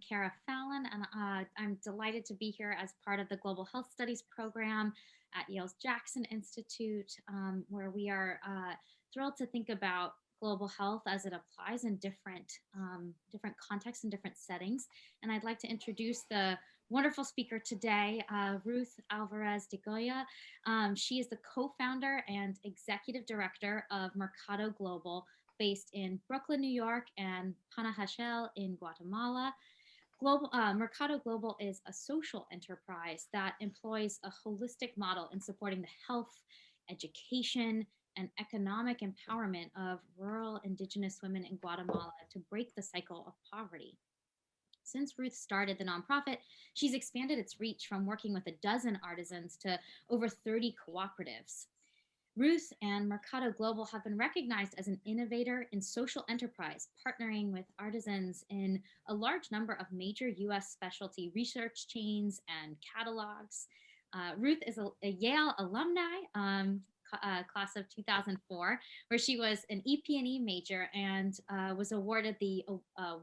Kara Fallon, and I'm delighted to be here as part of the Global Health Studies program at Yale's Jackson Institute, where we are thrilled to think about global health as it applies in different contexts and different settings. And I'd like to introduce the wonderful speaker today, Ruth Álvarez-DeGolia. She is the co-founder and executive director of Mercado Global, based in Brooklyn, New York, and Panajachel in Guatemala. Mercado Global is a social enterprise that employs a holistic model in supporting the health, education, and economic empowerment of rural indigenous women in Guatemala to break the cycle of poverty. Since Ruth started the nonprofit, she's expanded its reach from working with a dozen artisans to over 30 cooperatives. Ruth and Mercado Global have been recognized as an innovator in social enterprise, partnering with artisans in a large number of major US specialty research chains and catalogs. Ruth is a Yale alumni, class of 2004, where she was an EP&E major and was awarded the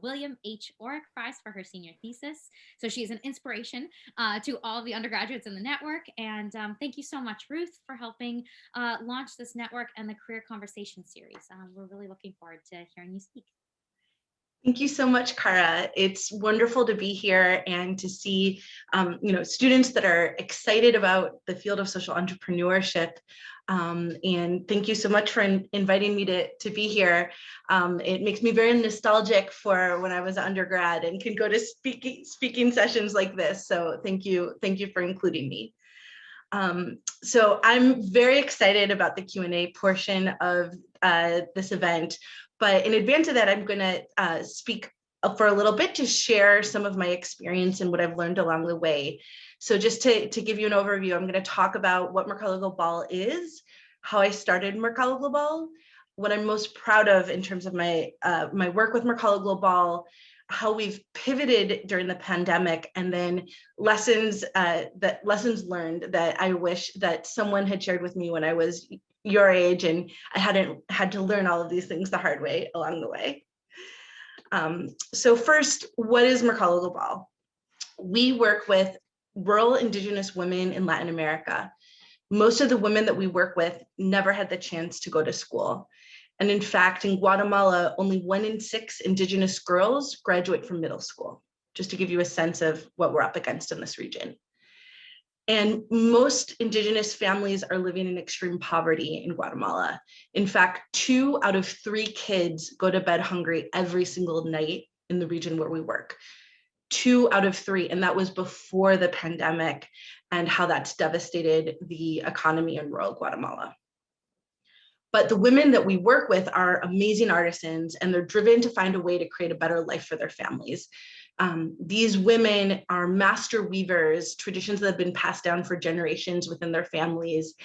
William H. Orrick Prize for her senior thesis. So she is an inspiration to all of the undergraduates in the network. And thank you so much, Ruth, for helping launch this network and the Career Conversation series. We're really looking forward to hearing you speak. Thank you so much, Kara. It's wonderful to be here and to see students that are excited about the field of social entrepreneurship. And thank you so much for inviting me to be here. It makes me very nostalgic for when I was an undergrad and can go to speaking sessions like this. So thank you for including me. So I'm very excited about the Q&A portion of this event. But in advance of that, I'm going to speak for a little bit to share some of my experience and what I've learned along the way. So just to give you an overview, I'm going to talk about what Mercado Global is, how I started Mercado Global, what I'm most proud of in terms of my work with Mercado Global, how we've pivoted during the pandemic, and then lessons learned that I wish that someone had shared with me when I was your age and I hadn't had to learn all of these things the hard way along the way. So first, what is Mercado Global? We work with rural indigenous women in Latin America. Most of the women that we work with never had the chance to go to school. And in fact, in Guatemala, only 1 in 6 indigenous girls graduate from middle school, just to give you a sense of what we're up against in this region. And most indigenous families are living in extreme poverty in Guatemala. In fact, 2 out of 3 kids go to bed hungry every single night in the region where we work. 2 out of 3, and that was before the pandemic and how that's devastated the economy in rural Guatemala. But the women that we work with are amazing artisans, and they're driven to find a way to create a better life for their families. These women are master weavers, traditions that have been passed down for generations within their families.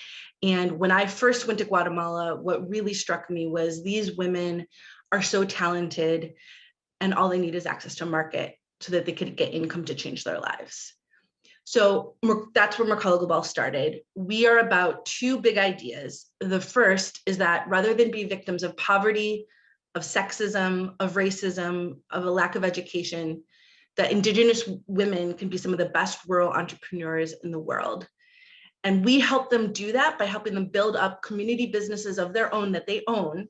And when I first went to Guatemala, what really struck me was these women are so talented, and all they need is access to market so that they could get income to change their lives. So that's where Mercado Global started. We are about 2 big ideas. The first is that rather than be victims of poverty, of sexism, of racism, of a lack of education, that indigenous women can be some of the best rural entrepreneurs in the world. And we help them do that by helping them build up community businesses of their own that they own,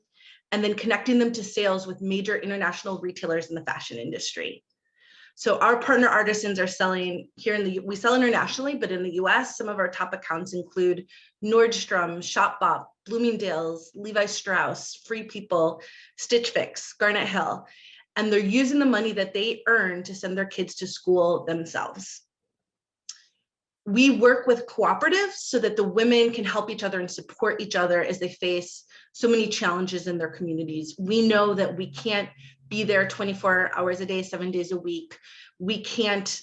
and then connecting them to sales with major international retailers in the fashion industry. So our partner artisans are selling here we sell internationally, but in the US, some of our top accounts include Nordstrom, Shopbop, Bloomingdale's, Levi Strauss, Free People, Stitch Fix, Garnet Hill. And they're using the money that they earn to send their kids to school themselves. We work with cooperatives so that the women can help each other and support each other as they face so many challenges in their communities. We know that we can't be there 24 hours a day, 7 days a week. We can't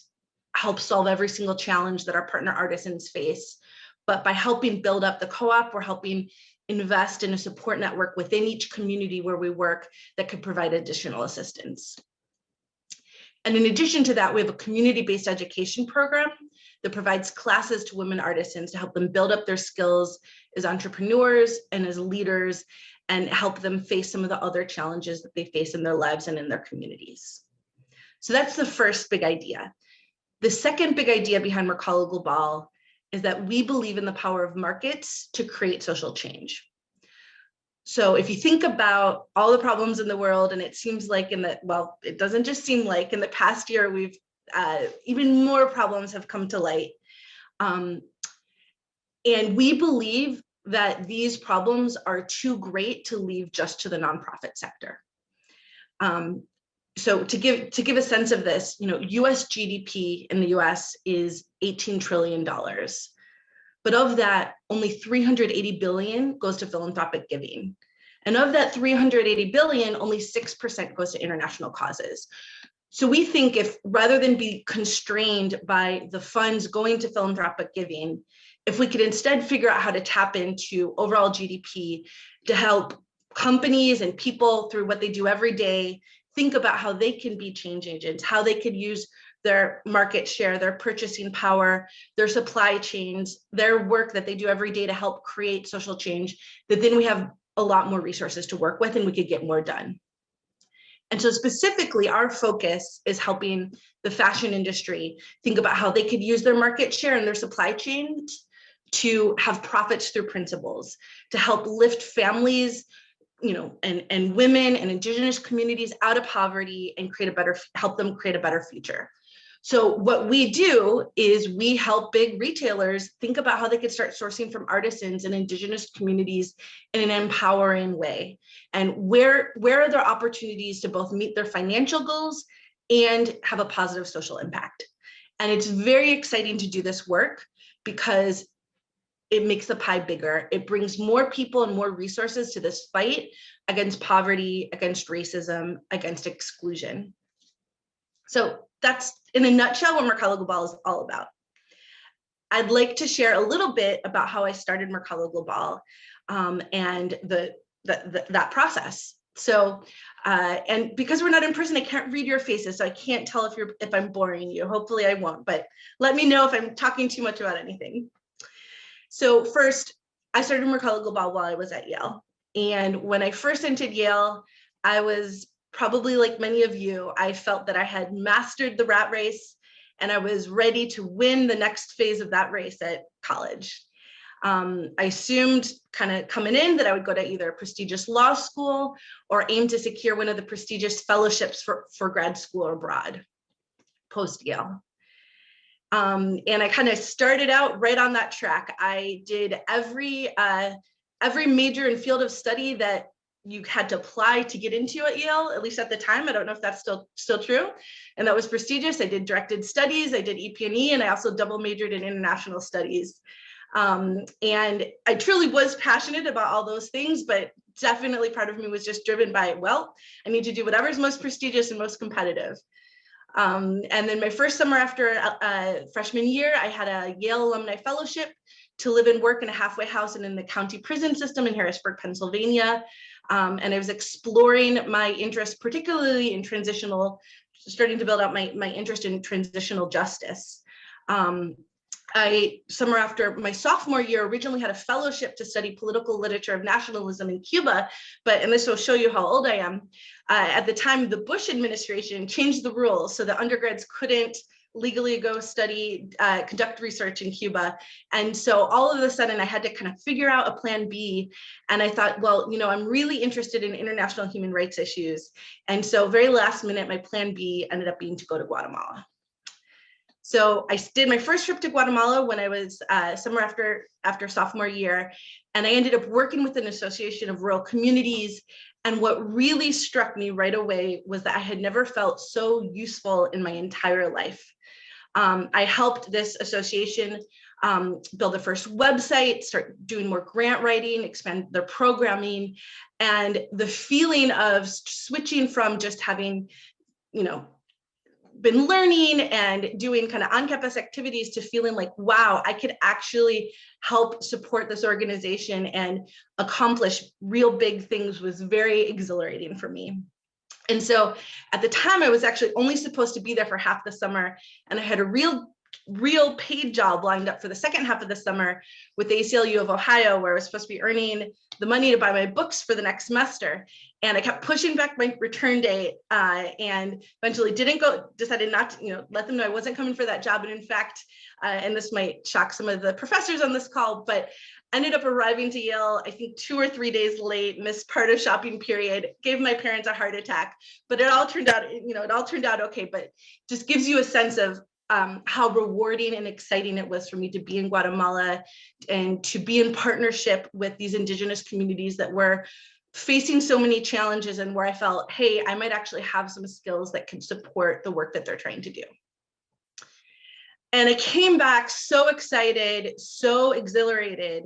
help solve every single challenge that our partner artisans face. But by helping build up the co-op, we're helping invest in a support network within each community where we work that could provide additional assistance. And in addition to that, we have a community-based education program that provides classes to women artisans to help them build up their skills as entrepreneurs and as leaders, and help them face some of the other challenges that they face in their lives and in their communities. So that's the first big idea. The second big idea behind Mercado Global is that we believe in the power of markets to create social change. So if you think about all the problems in the world, and it seems like it doesn't just seem like, in the past year, we've even more problems have come to light. And we believe that these problems are too great to leave just to the nonprofit sector. So to give a sense of this, US GDP in the US is $18 trillion. But of that, only 380 billion goes to philanthropic giving. And of that 380 billion, only 6% goes to international causes. So we think if, rather than be constrained by the funds going to philanthropic giving, if we could instead figure out how to tap into overall GDP to help companies and people through what they do every day, think about how they can be change agents, how they could use their market share, their purchasing power, their supply chains, their work that they do every day to help create social change, that then we have a lot more resources to work with and we could get more done. And so specifically, our focus is helping the fashion industry think about how they could use their market share and their supply chains to have profits through principles, to help lift families, and women and indigenous communities out of poverty and help them create a better future. So what we do is we help big retailers think about how they could start sourcing from artisans and indigenous communities in an empowering way. And where are there opportunities to both meet their financial goals and have a positive social impact? And it's very exciting to do this work because it makes the pie bigger. It brings more people and more resources to this fight against poverty, against racism, against exclusion. So that's, in a nutshell, what Mercado Global is all about. I'd like to share a little bit about how I started Mercado Global and that process. So, and because we're not in person, I can't read your faces, so I can't tell if I'm boring you. Hopefully I won't, but let me know if I'm talking too much about anything. So first, I started Mercado Global while I was at Yale. And when I first entered Yale, I was probably like many of you, I felt that I had mastered the rat race and I was ready to win the next phase of that race at college. I assumed kind of coming in that I would go to either a prestigious law school or aim to secure one of the prestigious fellowships for grad school or abroad post-Yale. And I kind of started out right on that track. I did every major and field of study that you had to apply to get into at Yale, at least at the time. I don't know if that's still true. And that was prestigious. I did directed studies, I did EP&E, and I also double majored in international studies. And I truly was passionate about all those things, but definitely part of me was just driven by, well, I need to do whatever is most prestigious and most competitive. And then my first summer after freshman year, I had a Yale Alumni Fellowship to live and work in a halfway house and in the county prison system in Harrisburg, Pennsylvania. And I was exploring my interest, particularly in starting to build out my interest in transitional justice. Summer after my sophomore year, originally had a fellowship to study political literature of nationalism in Cuba, and this will show you how old I am. At the time, the Bush administration changed the rules so that undergrads couldn't legally go conduct research in Cuba. And so all of a sudden I had to kind of figure out a plan B. And I thought, well, I'm really interested in international human rights issues. And so very last minute, my plan B ended up being to go to Guatemala. So I did my first trip to Guatemala when I was summer after sophomore year. And I ended up working with an association of rural communities. And what really struck me right away was that I had never felt so useful in my entire life. I helped this association build their first website, start doing more grant writing, expand their programming, and the feeling of switching from just having, been learning and doing kind of on-campus activities to feeling like, wow, I could actually help support this organization and accomplish real big things was very exhilarating for me. And so at the time, I was actually only supposed to be there for half the summer, and I had a real real paid job lined up for the second half of the summer with the ACLU of Ohio, where I was supposed to be earning the money to buy my books for the next semester. And I kept pushing back my return date, and eventually didn't go, decided not to, let them know I wasn't coming for that job. And in fact, and this might shock some of the professors on this call, but ended up arriving to Yale, I think 2 or 3 days late, missed part of shopping period, gave my parents a heart attack, but it all turned out, okay, but just gives you a sense of how rewarding and exciting it was for me to be in Guatemala and to be in partnership with these indigenous communities that were facing so many challenges, and where I felt, hey, I might actually have some skills that can support the work that they're trying to do. And I came back so excited, so exhilarated.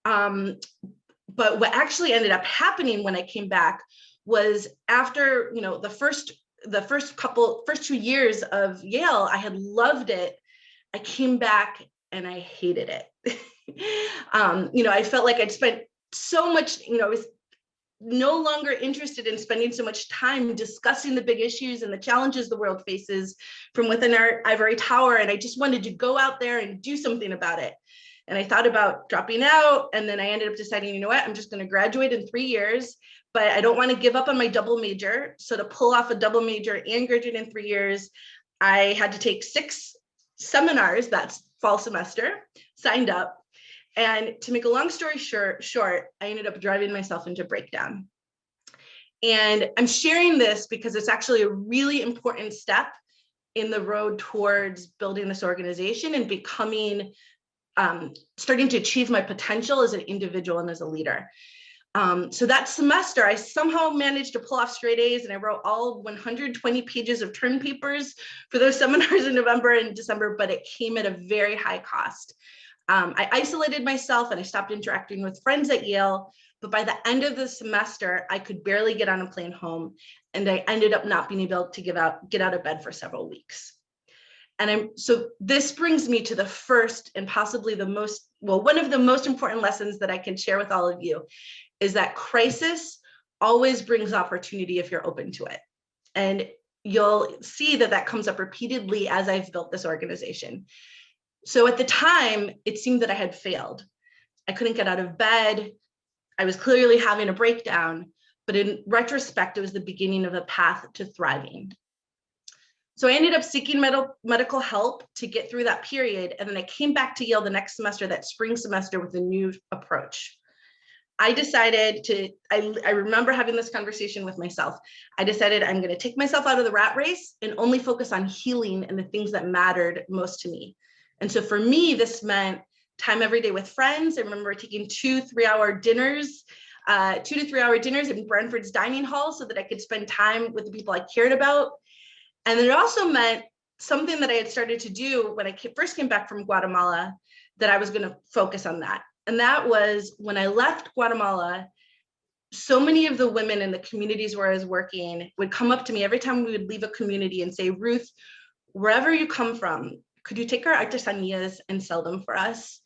But what actually ended up happening when I came back was after, the first 2 years of Yale, I had loved it. I came back and I hated it. I felt like I'd spent so much, I was no longer interested in spending so much time discussing the big issues and the challenges the world faces from within our ivory tower. And I just wanted to go out there and do something about it. And I thought about dropping out, and then I ended up deciding, I'm just going to graduate in 3 years, but I don't want to give up on my double major. So to pull off a double major and graduate in 3 years, I had to take 6 seminars, that's fall semester, signed up. And to make a long story short, I ended up driving myself into breakdown. And I'm sharing this because it's actually a really important step in the road towards building this organization and becoming, starting to achieve my potential as an individual and as a leader. So that semester, I somehow managed to pull off straight A's, and I wrote all 120 pages of term papers for those seminars in November and December, but it came at a very high cost. I isolated myself and I stopped interacting with friends at Yale, but by the end of the semester, I could barely get on a plane home, and I ended up not being able to get out of bed for several weeks. And so this brings me to the first and possibly one of the most important lessons that I can share with all of you, is that crisis always brings opportunity if you're open to it. And you'll see that comes up repeatedly as I've built this organization. So at the time, it seemed that I had failed. I couldn't get out of bed. I was clearly having a breakdown, but in retrospect, it was the beginning of a path to thriving. So I ended up seeking medical help to get through that period. And then I came back to Yale the next semester, that spring semester, with a new approach. I decided I remember having this conversation with myself. I decided I'm going to take myself out of the rat race and only focus on healing and the things that mattered most to me. And so for me, this meant time every day with friends. I remember taking 2 to 3 hour dinners, 2 to 3 hour dinners in Brentford's dining hall so that I could spend time with the people I cared about. And then it also meant something that I had started to do when I first came back from Guatemala, that I was going to focus on that. And that was when I left Guatemala, so many of the women in the communities where I was working would come up to me every time we would leave a community and say, Ruth, wherever you come from, could you take our artesanías and sell them for us?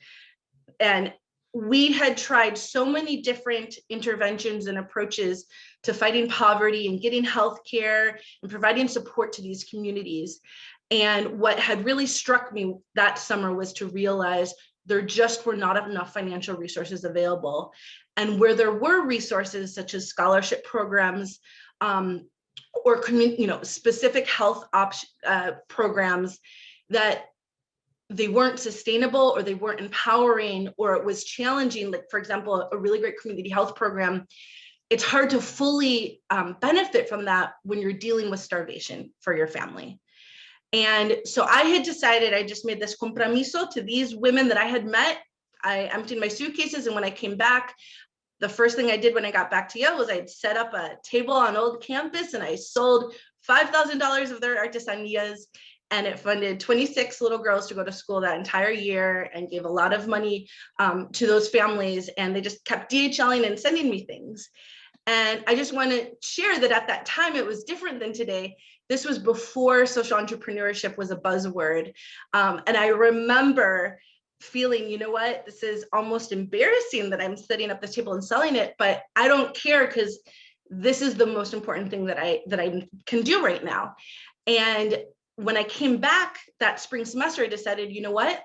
And we had tried so many different interventions and approaches to fighting poverty and getting healthcare and providing support to these communities. And what had really struck me that summer was to realize there just were not enough financial resources available. And where there were resources such as scholarship programs or specific health programs, that they weren't sustainable or they weren't empowering, or it was challenging. Like, for example, a really great community health program, it's hard to fully benefit from that when you're dealing with starvation for your family. And so I had decided, I just made this compromiso to these women that I had met. I emptied my suitcases, and when I came back, the first thing I did when I got back to Yale was I'd set up a table on old campus and I sold $5,000 of their artesanías. And it funded 26 little girls to go to school that entire year, and gave a lot of money to those families. And they just kept DHLing and sending me things. And I just want to share that at that time, it was different than today. This was before social entrepreneurship was a buzzword. And I remember feeling, you know what, this is almost embarrassing that I'm setting up this table and selling it, but I don't care, because this is the most important thing that I can do right now. And when I came back that spring semester, I decided, you know what,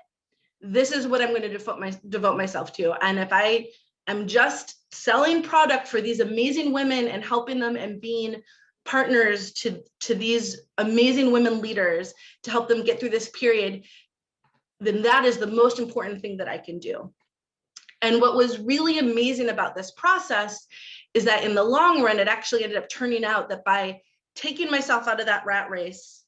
this is what I'm going to devote myself to. And if I am just selling product for these amazing women and helping them and being partners to these amazing women leaders to help them get through this period, then that is the most important thing that I can do. And what was really amazing about this process is that in the long run, it actually ended up turning out that by taking myself out of that rat race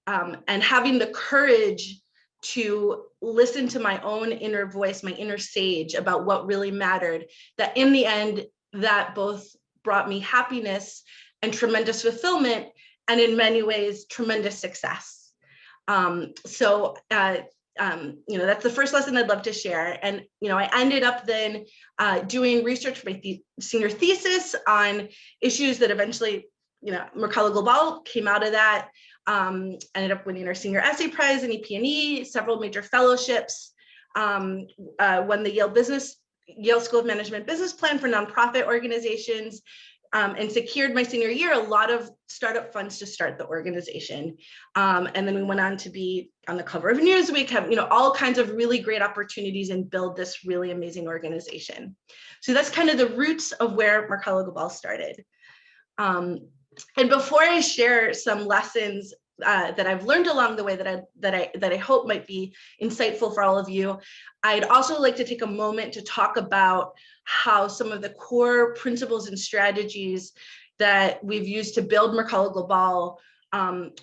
and having the courage to listen to my own inner voice, my inner sage about what really mattered, that in the end, that both brought me happiness and tremendous fulfillment, and in many ways, tremendous success. That's the first lesson I'd love to share. And, I ended up then doing research for my senior thesis on issues that eventually, Mercado Global came out of that. Ended up winning our senior essay prize in EP&E, several major fellowships, won the Yale School of Management Business Plan for nonprofit organizations, and secured my senior year a lot of startup funds to start the organization. And then we went on to be on the cover of Newsweek, have all kinds of really great opportunities and build this really amazing organization. So that's kind of the roots of where Mercado Global started. And before I share some lessons that I've learned along the way that I hope might be insightful for all of you, I'd also like to take a moment to talk about how some of the core principles and strategies that we've used to build Mercado Global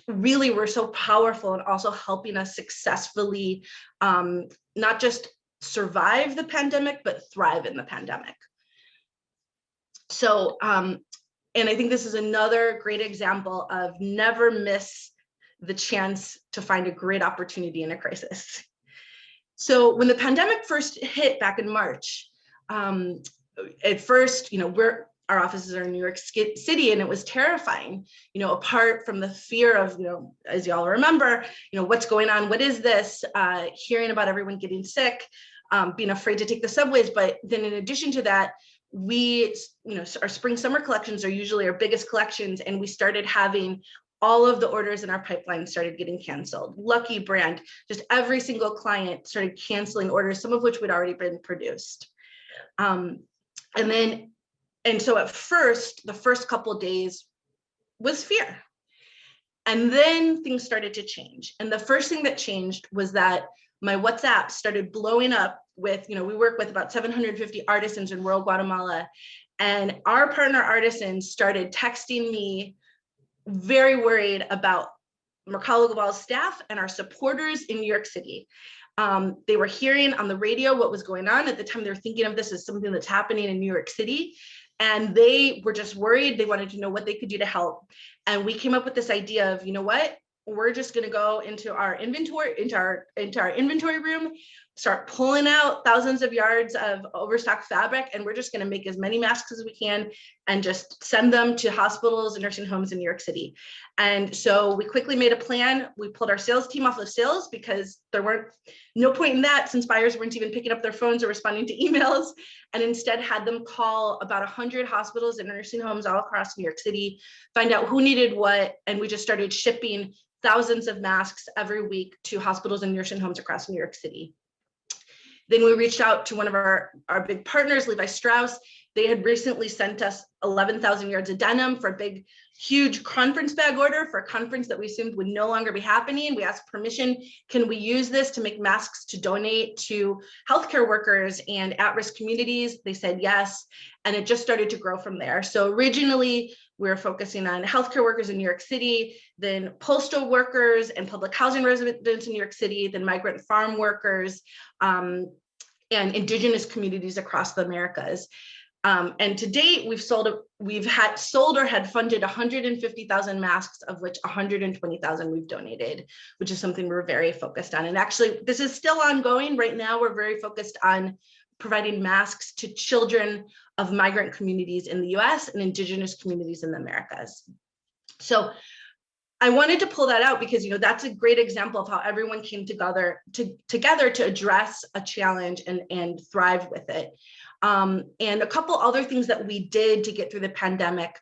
really were so powerful and also helping us successfully not just survive the pandemic, but thrive in the pandemic. So, and I think this is another great example of never miss the chance to find a great opportunity in a crisis. So when the pandemic first hit back in March, at first, our offices are in New York City, and it was terrifying, apart from the fear of, as y'all remember, what's going on, what is this, hearing about everyone getting sick, being afraid to take the subways. But then in addition to that, our spring summer collections are usually our biggest collections, and we started having all of the orders in our pipeline started getting canceled. Lucky brand, just every single client started canceling orders, some of which would already been produced. And so at first, the first couple of days was fear. And then things started to change. And the first thing that changed was that my WhatsApp started blowing up with, we work with about 750 artisans in rural Guatemala. And our partner artisans started texting me very worried about Mercado Global's staff and our supporters in New York City. They were hearing on the radio what was going on. At the time, they were thinking of this as something that's happening in New York City. And they were just worried. They wanted to know what they could do to help. And we came up with this idea of, we're just going to go into our inventory, into our inventory room, start pulling out thousands of yards of overstock fabric, and we're just going to make as many masks as we can and just send them to hospitals and nursing homes in New York City. And so we quickly made a plan. We pulled our sales team off of sales because there weren't no point in that, since buyers weren't even picking up their phones or responding to emails, and instead had them call about 100 hospitals and nursing homes all across New York City, find out who needed what, and we just started shipping thousands of masks every week to hospitals and nursing homes across New York City. Then we reached out to one of our big partners, Levi Strauss. They had recently sent us 11,000 yards of denim for a big, huge conference bag order for a conference that we assumed would no longer be happening. We asked permission, can we use this to make masks to donate to healthcare workers and at-risk communities? They said yes, and it just started to grow from there. So originally, we were focusing on healthcare workers in New York City, then postal workers and public housing residents in New York City, then migrant farm workers, and indigenous communities across the Americas. And to date, we've sold or had funded 150,000 masks, of which 120,000 we've donated, which is something we're very focused on. And actually, this is still ongoing. Right now, we're very focused on providing masks to children of migrant communities in the US and indigenous communities in the Americas. So I wanted to pull that out because, that's a great example of how everyone came together to address a challenge and thrive with it. And a couple other things that we did to get through the pandemic,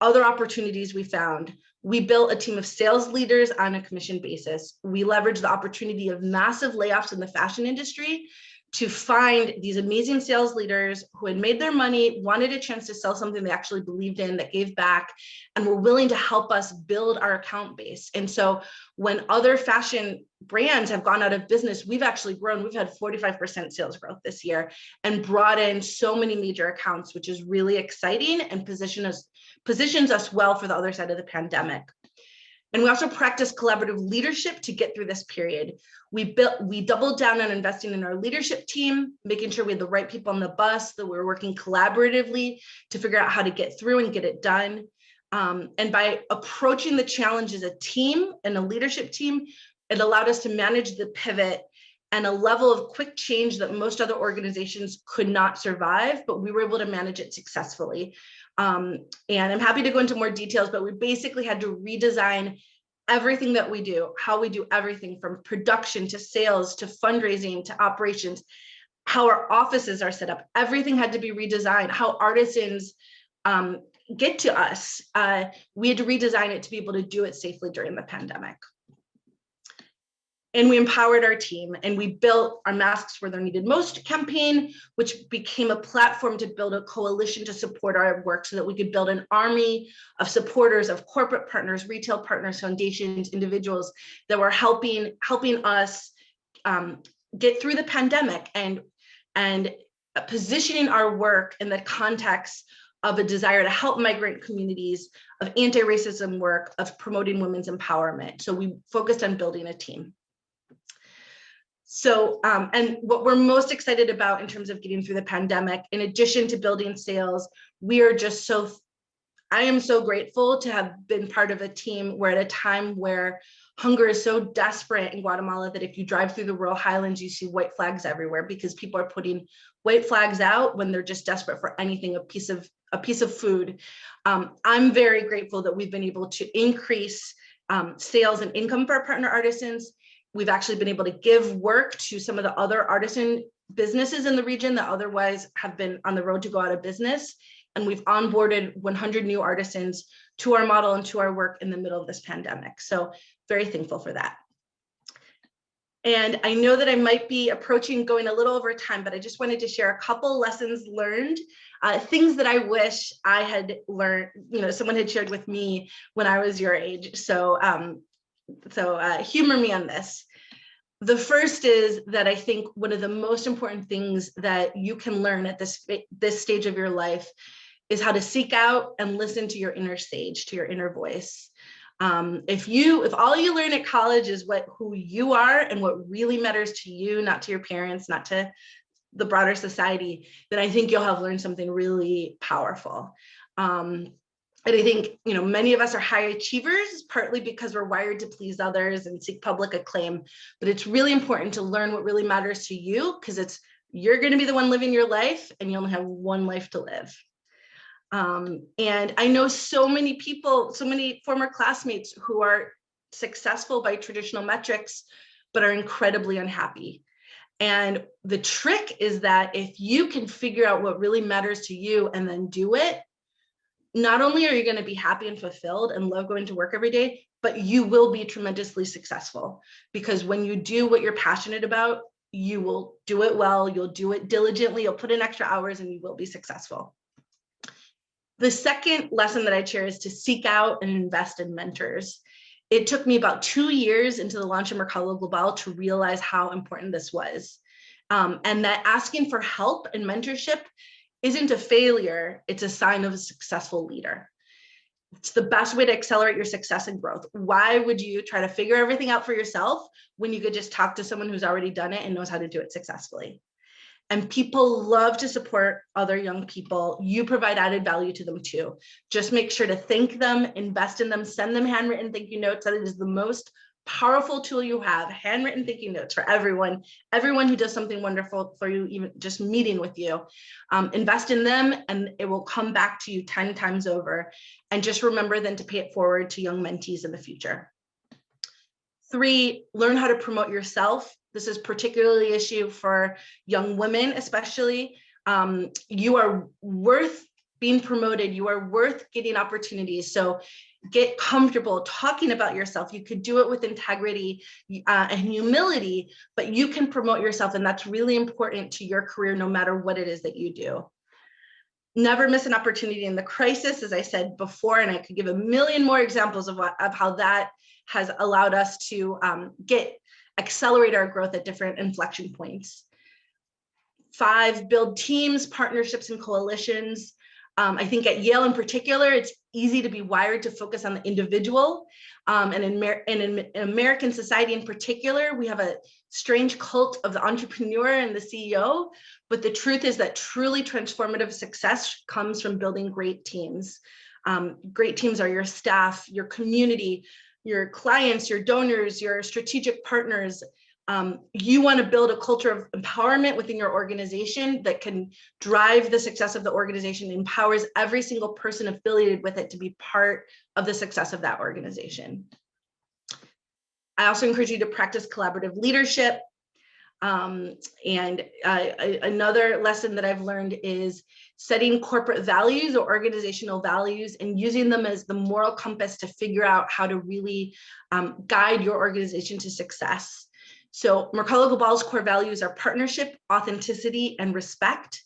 other opportunities we found. We built a team of sales leaders on a commission basis. We leveraged the opportunity of massive layoffs in the fashion industry to find these amazing sales leaders who had made their money, wanted a chance to sell something they actually believed in, that gave back, and were willing to help us build our account base. And so when other fashion brands have gone out of business, we've actually grown. We've had 45% sales growth this year and brought in so many major accounts, which is really exciting and positions us well for the other side of the pandemic. And we also practice collaborative leadership to get through this period. We doubled down on investing in our leadership team, making sure we had the right people on the bus, that we were working collaboratively to figure out how to get through and get it done. And by approaching the challenge as a team and a leadership team, it allowed us to manage the pivot and a level of quick change that most other organizations could not survive, but we were able to manage it successfully. And I'm happy to go into more details, but we basically had to redesign everything that we do, how we do everything from production to sales to fundraising to operations, how our offices are set up. Everything had to be redesigned, how artisans get to us. We had to redesign it to be able to do it safely during the pandemic. And we empowered our team, and we built our Masks Where They're Needed Most campaign, which became a platform to build a coalition to support our work so that we could build an army of supporters, of corporate partners, retail partners, foundations, individuals that were helping us get through the pandemic and positioning our work in the context of a desire to help migrant communities, of anti-racism work, of promoting women's empowerment. So we focused on building a team. So, and what we're most excited about in terms of getting through the pandemic, in addition to building sales, I am so grateful to have been part of a team where at a time where hunger is so desperate in Guatemala that if you drive through the rural highlands, you see white flags everywhere because people are putting white flags out when they're just desperate for anything, a piece of food. I'm very grateful that we've been able to increase sales and income for our partner artisans. We've actually been able to give work to some of the other artisan businesses in the region that otherwise have been on the road to go out of business. And we've onboarded 100 new artisans to our model and to our work in the middle of this pandemic. So very thankful for that. And I know that I might be going a little over time, but I just wanted to share a couple lessons learned, things that I wish I had learned, someone had shared with me when I was your age. So humor me on this. The first is that I think one of the most important things that you can learn at this stage of your life is how to seek out and listen to your inner sage, to your inner voice. If all you learn at college is who you are and what really matters to you, not to your parents, not to the broader society, then I think you'll have learned something really powerful. And I think, many of us are high achievers, partly because we're wired to please others and seek public acclaim, but it's really important to learn what really matters to you because you're going to be the one living your life and you only have one life to live. And I know so many people, so many former classmates who are successful by traditional metrics, but are incredibly unhappy. And the trick is that if you can figure out what really matters to you and then do it, not only are you going to be happy and fulfilled and love going to work every day, but you will be tremendously successful. Because when you do what you're passionate about, you will do it well, you'll do it diligently, you'll put in extra hours, and you will be successful. The second lesson that I share is to seek out and invest in mentors. It took me about 2 years into the launch of Mercado Global to realize how important this was. And that asking for help and mentorship isn't a failure, it's a sign of a successful leader. It's the best way to accelerate your success and growth. Why would you try to figure everything out for yourself when you could just talk to someone who's already done it and knows how to do it successfully? And people love to support other young people. You provide added value to them too. Just make sure to thank them, invest in them, send them handwritten thank you notes. That is the most powerful tool you have, handwritten thank you notes for everyone who does something wonderful for you, even just meeting with you. Invest in them and it will come back to you 10 times over. And just remember then to pay it forward to young mentees in the future. 3, learn how to promote yourself. This is particularly an issue for young women, especially. You are worth being promoted. You are worth getting opportunities. So get comfortable talking about yourself. You could do it with integrity and humility, but you can promote yourself, and that's really important to your career, no matter what it is that you do. Never miss an opportunity in the crisis, as I said before, and I could give a million more examples of how that has allowed us to accelerate our growth at different inflection points. 5, build teams, partnerships, and coalitions. I think at Yale in particular, it's easy to be wired to focus on the individual. And in American society in particular, we have a strange cult of the entrepreneur and the CEO. But the truth is that truly transformative success comes from building great teams. Great teams are your staff, your community, your clients, your donors, your strategic partners. You want to build a culture of empowerment within your organization that can drive the success of the organization, empowers every single person affiliated with it to be part of the success of that organization. I also encourage you to practice collaborative leadership. Another lesson that I've learned is setting corporate values or organizational values and using them as the moral compass to figure out how to really guide your organization to success. So Mercado Global's core values are partnership, authenticity, and respect.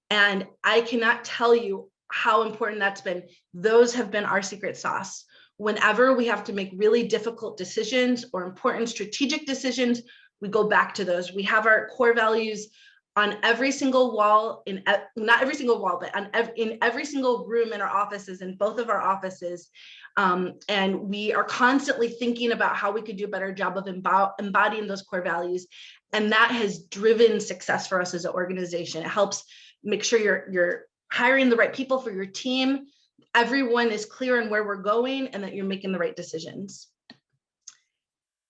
And I cannot tell you how important that's been. Those have been our secret sauce. Whenever we have to make really difficult decisions or important strategic decisions, we go back to those. We have our core values on every single wall, not every single wall, but in every single room in our offices, in both of our offices. And we are constantly thinking about how we could do a better job of embodying those core values. And that has driven success for us as an organization. It helps make sure you're hiring the right people for your team. Everyone is clear on where we're going and that you're making the right decisions.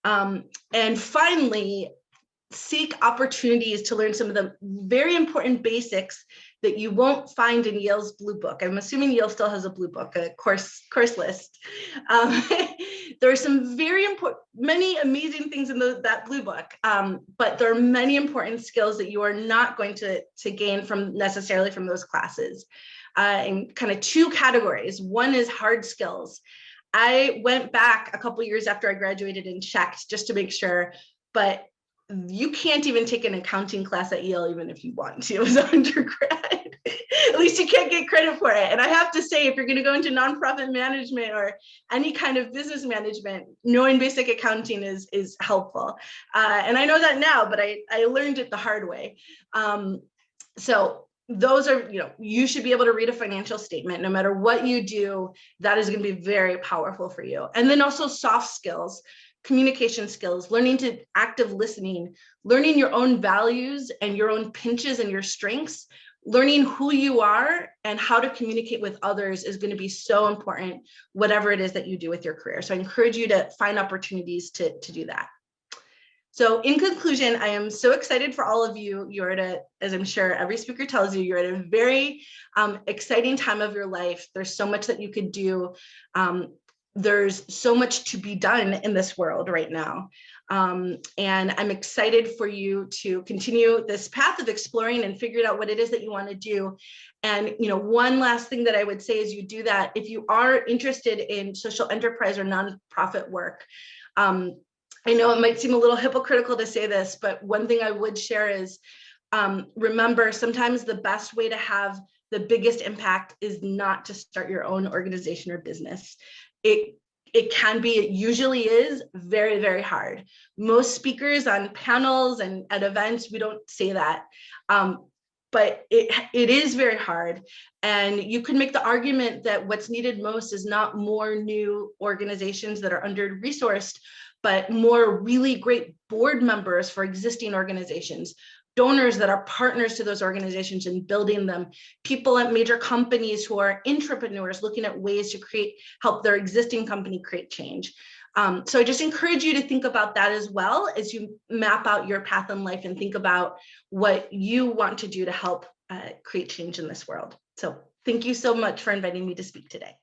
And finally, seek opportunities to learn some of the very important basics that you won't find in Yale's Blue Book. I'm assuming Yale still has a Blue Book, a course list. There are some very important, many amazing things in that Blue Book, but there are many important skills that you are not going to gain necessarily from those classes. In kind of 2 categories. One is hard skills. I went back a couple years after I graduated and checked just to make sure, but you can't even take an accounting class at Yale even if you want to as an undergrad. At least you can't get credit for it. And I have to say, if you're going to go into nonprofit management or any kind of business management, knowing basic accounting is helpful. And I know that now, but I learned it the hard way. So those are, you should be able to read a financial statement no matter what you do. That is going to be very powerful for you. And then also soft skills, communication skills, learning to active listening, learning your own values and your own pinches and your strengths, learning who you are and how to communicate with others is going to be so important, whatever it is that you do with your career. So I encourage you to find opportunities to do that. So in conclusion, I am so excited for all of you. You're at as I'm sure every speaker tells you, you're at a very exciting time of your life. There's so much that you could do. There's so much to be done in this world right now. And I'm excited for you to continue this path of exploring and figuring out what it is that you want to do. And, one last thing that I would say is you do that. If you are interested in social enterprise or nonprofit work, I know it might seem a little hypocritical to say this, but one thing I would share is remember, sometimes the best way to have the biggest impact is not to start your own organization or business. It usually is very, very hard. Most speakers on panels and at events, we don't say that. But it is very hard. And you can make the argument that what's needed most is not more new organizations that are under-resourced, but more really great board members for existing organizations, donors that are partners to those organizations and building them, people at major companies who are intrapreneurs looking at ways to help their existing company create change. So I just encourage you to think about that as well as you map out your path in life and think about what you want to do to help create change in this world. So thank you so much for inviting me to speak today.